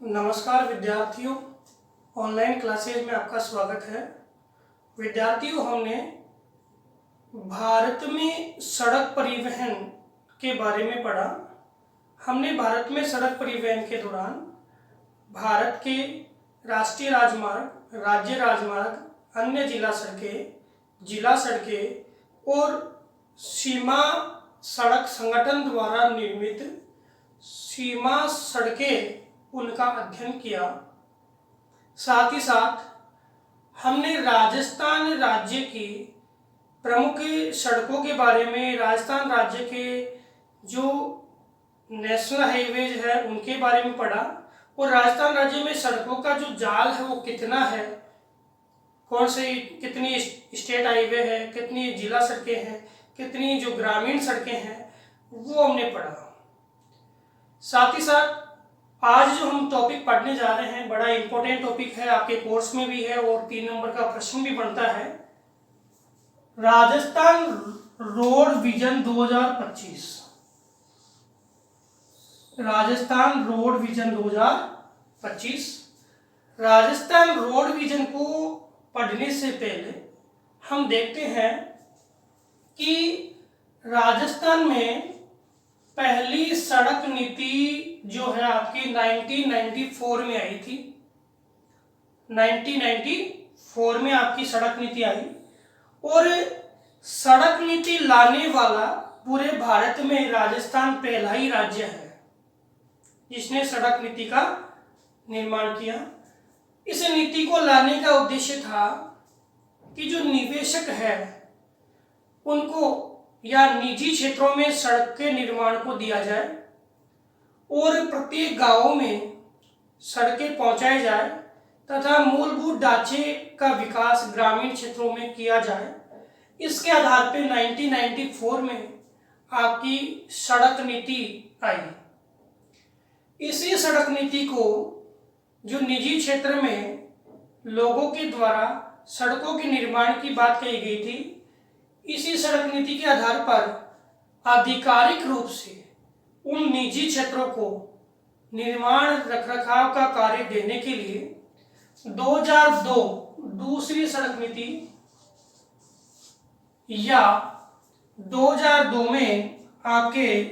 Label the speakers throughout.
Speaker 1: नमस्कार विद्यार्थियों, online classes में आपका स्वागत है। विद्यार्थियों, हमने भारत में सड़क परिवहन के बारे में पढ़ा। हमने भारत में सड़क परिवहन के दौरान भारत के राष्ट्रीय राजमार्ग, राज्य राजमार्ग, अन्य जिला सड़कें और सीमा सड़क संगठन द्वारा निर्मित सीमा सड़कें उनका अध्ययन किया। साथ ही साथ हमने राजस्थान राज्य की प्रमुख सड़कों के बारे में, राजस्थान राज्य के जो नेशनल हाईवेज है उनके बारे में पढ़ा और राजस्थान राज्य में सड़कों का जो जाल है वो कितना है, कितनी स्टेट हाईवे है, कितनी जिला सड़कें हैं, कितनी जो ग्रामीण सड़कें हैं, वो हमने पढ़ा। साथ ही साथ आज जो हम टॉपिक पढ़ने जा रहे हैं बड़ा इंपॉर्टेंट टॉपिक है, आपके कोर्स में भी है और 3 नंबर का प्रश्न भी बनता है। Rajasthan road vision 2025। Rajasthan road vision 2025। Rajasthan road vision को पढ़ने से पहले हम देखते हैं कि राजस्थान में पहली सड़क नीति जो है आपकी 1994 में आई थी। 1994 में आपकी सड़क नीति आई और सड़क नीति लाने वाला पूरे भारत में राजस्थान पहला ही राज्य है जिसने सड़क नीति का निर्माण किया। इस नीति को लाने का उद्देश्य था कि जो निवेशक है उनको या निजी क्षेत्रों में सड़क के निर्माण को दिया जाए और प्रत्येक गांवों में सड़कें पहुंचाई जाए तथा मूलभूत ढांचे का विकास ग्रामीण क्षेत्रों में किया जाए। इसके आधार पर 1994 में आपकी सड़क नीति आई। इसी सड़क नीति को जो निजी क्षेत्र में लोगों के द्वारा सड़कों के निर्माण की बात कही गई थी, इसी सड़क नीति के आधार पर आधिकारिक रूप से उन निजी क्षेत्रों को निर्माण रखरखाव का कार्य देने के लिए 2002 दूसरी सड़क नीति या 2002 में आपके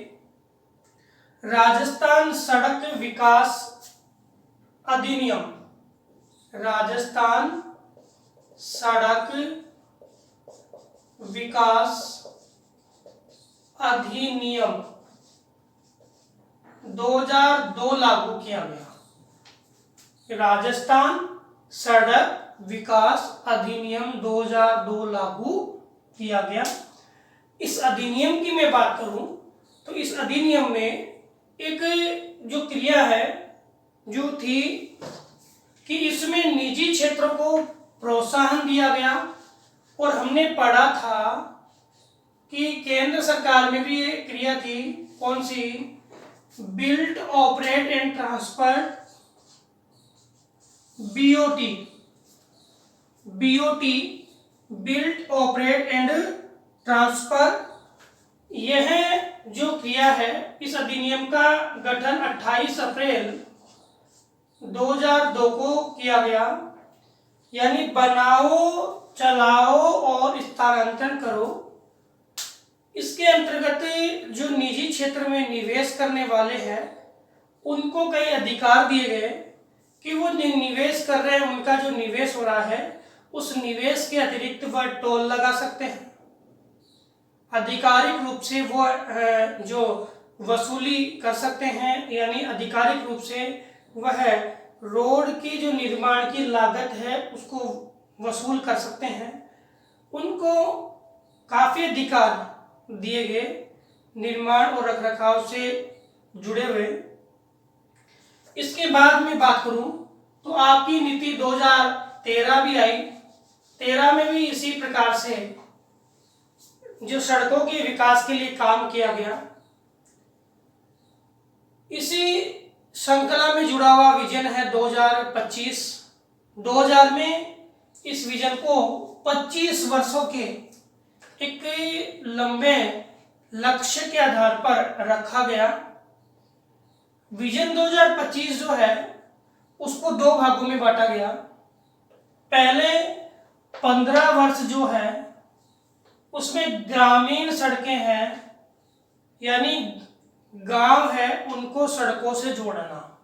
Speaker 1: राजस्थान सड़क विकास अधिनियम, राजस्थान सड़क विकास अधिनियम 2002 लागू किया गया। राजस्थान सड़क विकास अधिनियम 2002 लागू किया गया। इस अधिनियम की मैं बात करूं तो इस अधिनियम में एक जो क्रिया है जो थी कि इसमें निजी क्षेत्रों को प्रोत्साहन दिया गया और हमने पढ़ा था कि केंद्र सरकार में भी ये क्रिया थी, कौन सी, build operate and transfer, BOT, build operate and transfer. यह जो क्रिया है इस अधिनियम का गठन 28 अप्रैल 2002 को किया गया, यानी बनाओ, चलाओ और स्थानांतरण करो। इसके अंतर्गत जो निजी क्षेत्र में निवेश करने वाले हैं उनको कई अधिकार दिए गए कि वो निवेश कर रहे हैं, उनका जो निवेश हो रहा है उस निवेश के अतिरिक्त वह टोल लगा सकते हैं। आधिकारिक रूप से वो जो वसूली कर सकते हैं, यानी आधिकारिक रूप से वह रोड की जो निर्माण की लागत है उसको वसूल कर सकते हैं। उनको काफ़ी अधिकार दिए गए निर्माण और रखरखाव से जुड़े हुए। इसके बाद में बात करूं तो आपकी नीति 2013 भी आई। 13 में भी इसी प्रकार से जो सड़कों के विकास के लिए काम किया गया। इसी श्रृंखला में जुड़ा हुआ विजन है 2025। 2000 में इस विजन को 25 वर्षों के एक लंबे लक्ष्य के आधार पर रखा गया। विजन 2025 जो है उसको दो भागों में बांटा गया। पहले 15 वर्ष जो है उसमें ग्रामीण सड़कें हैं, यानी गांव है उनको सड़कों से जोड़ना,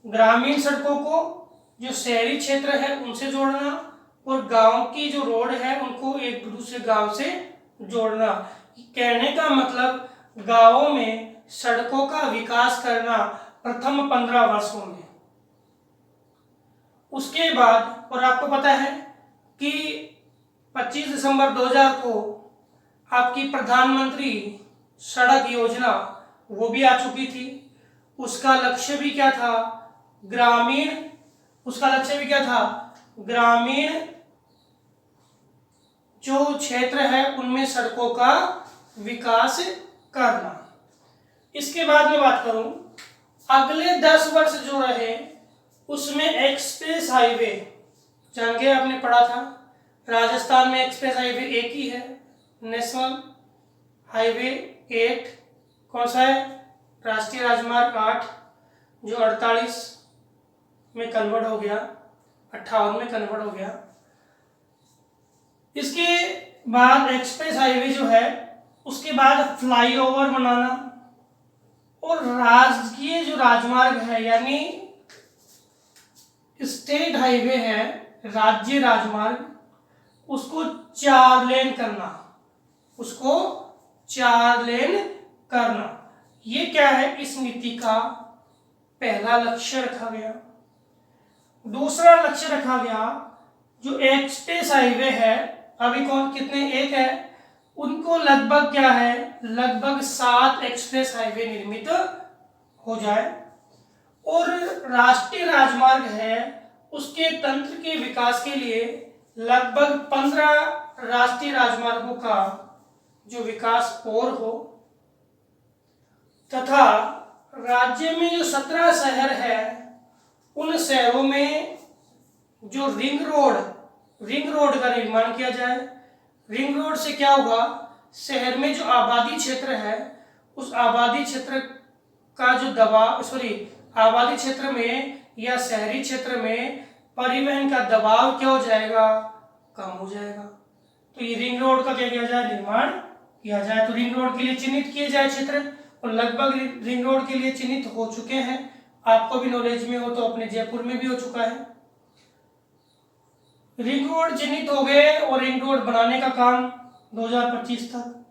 Speaker 1: ग्रामीण सड़कों को जो शहरी क्षेत्र है उनसे जोड़ना, और गांव की जो रोड है उनको एक दूसरे गांव से जोड़ना। कहने का मतलब गांवों में सड़कों का विकास करना प्रथम 15 वर्षों में। उसके बाद, और आपको पता है कि 25 दिसंबर 2000 को आपकी प्रधानमंत्री सड़क योजना वो भी आ चुकी थी। उसका लक्ष्य भी क्या था? ग्रामीण जो क्षेत्र है उनमें सड़कों का विकास करना। इसके बाद में बात करूं, अगले 10 वर्ष जो रहे उसमें एक्सप्रेस हाईवे, जान के आपने पढ़ा था राजस्थान में एक्सप्रेस हाईवे एक ही है, नेशनल हाईवे 8। कौन सा है? राष्ट्रीय राजमार्ग 8, जो 48 में कन्वर्ट हो गया, 58 में कन्वर्ट हो गया। इसके बाद एक्सप्रेस हाईवे जो है, उसके बाद फ्लाईओवर बनाना, और राजकीय जो राजमार्ग है यानी स्टेट हाईवे है, राज्य राजमार्ग, उसको 4 लेन करना। ये क्या है? इस नीति का पहला लक्ष्य रखा गया। दूसरा लक्ष्य रखा गया, जो एक्सप्रेस हाईवे है, अभी कितने एक है, उनको लगभग क्या है, लगभग 7 एक्सप्रेस हाईवे निर्मित हो जाए। और राष्ट्रीय राजमार्ग है, उसके तंत्र के विकास के लिए लगभग 15 राष्ट्रीय राजमार्गों का जो विकास और हो, तथा राज्य में जो 17 शहर है उन शहरों में जो रिंग रोड का निर्माण किया जाए। रिंग रोड से क्या होगा? शहर में जो आबादी क्षेत्र है उस आबादी क्षेत्र का जो आबादी क्षेत्र में या शहरी क्षेत्र में परिवहन का दबाव क्या हो जाएगा? कम हो जाएगा। तो ये रिंग रोड का क्या किया जाए? निर्माण किया जाए। तो रिंग रोड के लिए चिन्हित किए जाए क्षेत्र, और लगभग रिंग रोड के लिए चिन्हित हो चुके हैं। आपको भी नॉलेज में हो तो अपने जयपुर में भी हो चुका है। रिंग रोड चिन्हित हो गए और रिंग रोड बनाने का काम 2025 तक।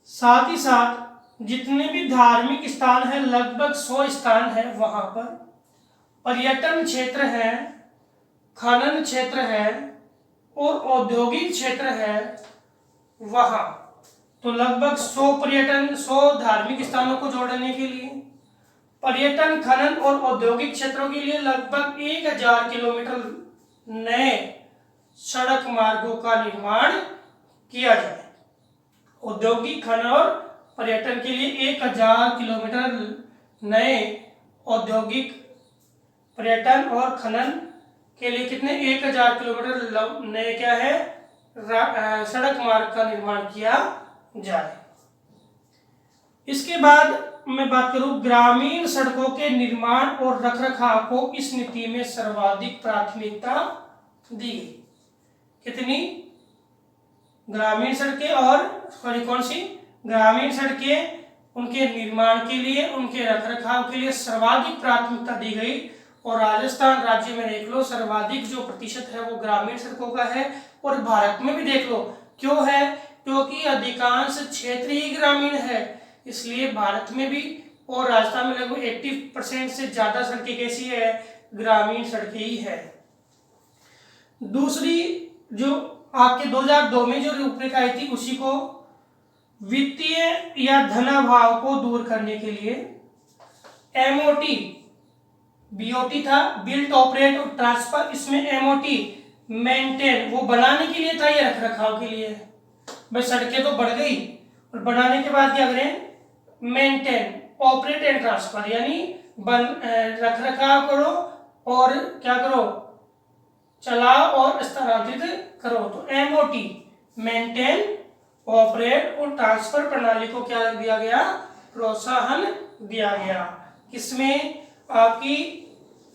Speaker 1: साथ ही साथ जितने भी धार्मिक स्थान है, लगभग 100 स्थान है, वहां पर पर्यटन क्षेत्र है, खनन क्षेत्र है और औद्योगिक क्षेत्र है वहां। तो लगभग 100 धार्मिक स्थानों को जोड़ने के लिए, पर्यटन, खनन और औद्योगिक क्षेत्रों के लिए लगभग 1000 किलोमीटर नए सड़क मार्गों का निर्माण किया जाए। औद्योगिक, खनन और पर्यटन के लिए 1000 किलोमीटर नए औद्योगिक, पर्यटन और खनन के लिए कितने? 1000 किलोमीटर नए क्या है? सड़क मार्ग का निर्माण किया जाए। इसके बाद मैं बात करूं, ग्रामीण सड़कों के निर्माण और रखरखाव को इस नीति में सर्वाधिक प्राथमिकता दी गई। कितनी? ग्रामीण सड़कें, और कौन सी? ग्रामीण सड़कें, उनके निर्माण के लिए, उनके रखरखाव के लिए सर्वाधिक प्राथमिकता दी गई। और राजस्थान राज्य में देख लो, सर्वाधिक जो प्रतिशत है वो ग्रामीण सड़कों का है। और भारत में भी देख लो, क्यों है? क्योंकि अधिकांश क्षेत्र ही ग्रामीण है, इसलिए भारत में भी और राजस्थान में लगभग 80% से ज्यादा सड़कें कैसी है? ग्रामीण सड़कें ही है। दूसरी जो आपके 2002 में जो रूपरेखा आई थी, उसी को वित्तीय या धनाभाव को दूर करने के लिए एमओटी, बीओटी था, बिल्ट, ऑपरेट और ट्रांसफर। इसमें एमओटी मेंटेन वो बनाने के लिए था, या रख रखाव के लिए? भाई सड़कें तो बढ़ गई, और बनाने के बाद क्या करें? मेंटेन, ऑपरेट एंड ट्रांसफर, यानी रख रखाव करो और क्या करो? चलाओ और स्थानांतरित करो। तो एमओटी, मेंटेन, ऑपरेट और ट्रांसफर प्रणाली को क्या दिया गया? प्रोत्साहन दिया गया। किसमें? आपकी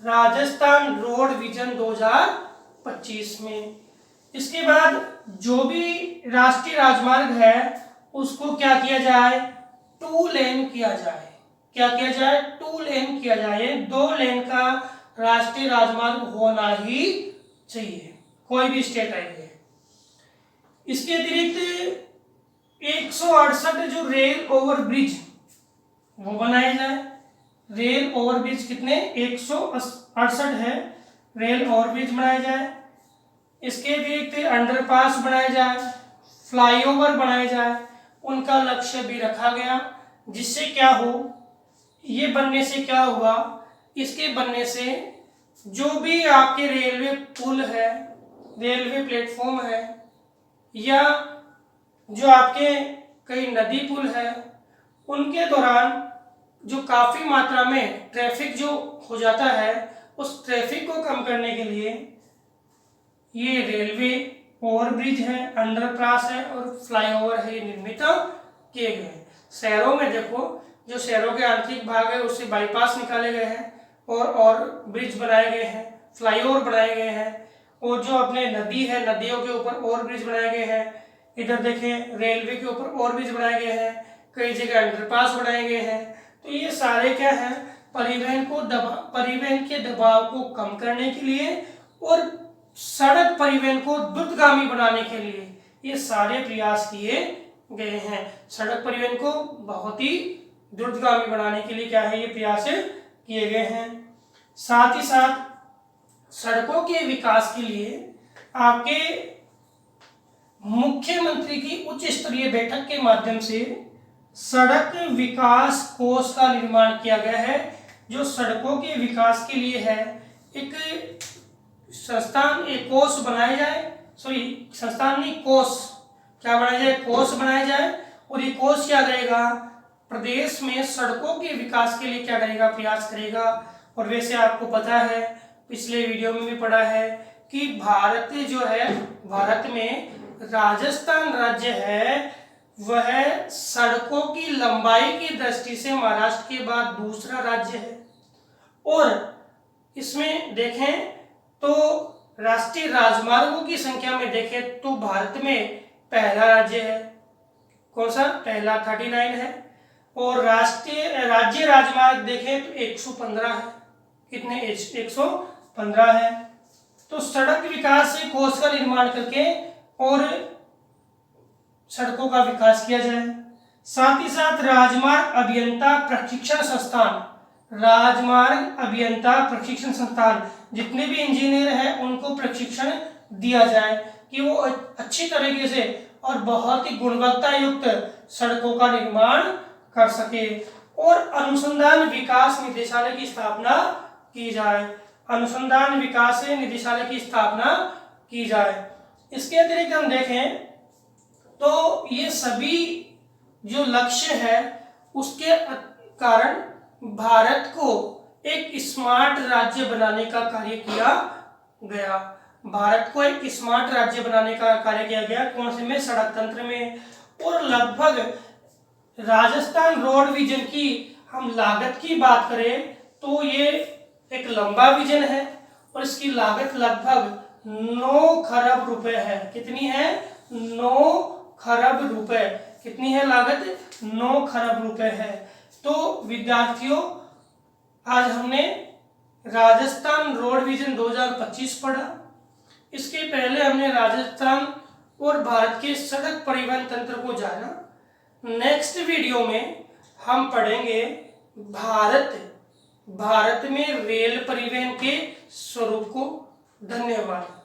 Speaker 1: राजस्थान रोड विजन 2025 में। इसके बाद जो भी राष्ट्रीय राजमार्ग है उसको क्या किया जाए, 2 लेन किया जाए। क्या किया जाए, 2 लेन किया जाए। 2 लेन का राष्ट्रीय राजमार्ग होना ही चाहिए, कोई भी स्टेट आई है। इसके अतिरिक्त 168 जो रेल ओवर ब्रिज वो बनाए जाए। रेल ओवर ब्रिज कितने, 168 है रेल ओवर ब्रिज बनाए जाए। इसके अतिरिक्त अंडरपास बनाए जाए, फ्लाईओवर बनाए जाए, उनका लक्ष्य भी रखा गया। जिससे क्या हो, ये बनने से क्या हुआ, इसके बनने से जो भी आपके रेलवे पुल है, रेलवे प्लेटफॉर्म है, या जो आपके कई नदी पुल है, उनके दौरान जो काफ़ी मात्रा में ट्रैफिक जो हो जाता है, उस ट्रैफिक को कम करने के लिए ये रेलवे ओवरब्रिज है, अंडरपास है और फ्लाईओवर है, ये निर्मित किए गए हैं। शहरों में देखो, जो शहरों के आंतरिक भाग है उससे बाईपास निकाले गए हैं और ब्रिज बनाए गए हैं, फ्लाईओवर बनाए गए हैं। और जो अपने नदी है, नदियों के ऊपर ओवर ब्रिज बनाए गए हैं। इधर देखें, रेलवे के ऊपर ओवर ब्रिज बनाए गए हैं, कई जगह अंडरपास बनाए गए हैं। तो ये सारे क्या है, परिवहन के दबाव को कम करने के लिए और सड़क परिवहन को द्रुतगामी बनाने के लिए ये सारे प्रयास किए गए हैं। सड़क परिवहन को बहुत ही द्रुतगामी बनाने के लिए क्या है, ये प्रयास किए गए हैं। साथ ही साथ सड़कों के विकास के लिए आपके मुख्यमंत्री की उच्च स्तरीय बैठक के माध्यम से सड़क विकास कोष का निर्माण किया गया है। जो सड़कों के विकास के लिए है, एक संस्थान, एक कोष बनाया जाए, संस्थान नहीं, कोष क्या बनाया जाए, कोष बनाया जाए। और ये कोष क्या करेगा, प्रदेश में सड़कों के विकास के लिए क्या करेगा, प्रयास करेगा। और वैसे आपको पता है, पिछले वीडियो में भी पढ़ा है कि भारत जो है, भारत में राजस्थान राज्य है, वह सड़कों की लंबाई की दृष्टि से महाराष्ट्र के बाद दूसरा राज्य है। और इसमें देखें तो राष्ट्रीय राजमार्गों की संख्या में देखें तो भारत में पहला राज्य है। कौन सा, पहला 39 है। और राज्य राजमार्ग देखें तो 115 है। कितने, 115 है। तो सड़क विकास से कोष का निर्माण करके और सड़कों का विकास किया जाए। साथ ही साथ राजमार्ग अभियंता प्रशिक्षण संस्थान, राजमार्ग अभियंता प्रशिक्षण संस्थान, जितने भी इंजीनियर हैं उनको प्रशिक्षण दिया जाए कि वो अच्छी तरीके से और बहुत ही गुणवत्ता युक्त सड़कों का निर्माण कर सके। और अनुसंधान विकास निदेशालय की स्थापना की जाए, अनुसंधान विकास निदेशालय की स्थापना की जाए। इसके अतिरिक्त हम देखें तो ये सभी जो लक्ष्य है उसके कारण भारत को एक स्मार्ट राज्य बनाने का कार्य किया गया। भारत को एक स्मार्ट राज्य बनाने का कार्य किया गया, कौन से में, सड़क तंत्र में। और लगभग राजस्थान रोड विजन की हम लागत की बात करें तो ये एक लंबा विजन है और इसकी लागत लगभग 9 खरब रुपए है। कितनी है, 9 खरब रुपए। कितनी है लागत, 9 खरब रुपए है। तो विद्यार्थियों, आज हमने राजस्थान रोड विजन 2025 पढ़ा। इसके पहले हमने राजस्थान और भारत के सड़क परिवहन तंत्र को जाना। नेक्स्ट वीडियो में हम पढ़ेंगे भारत में रेल परिवहन के स्वरूप को। धन्यवाद।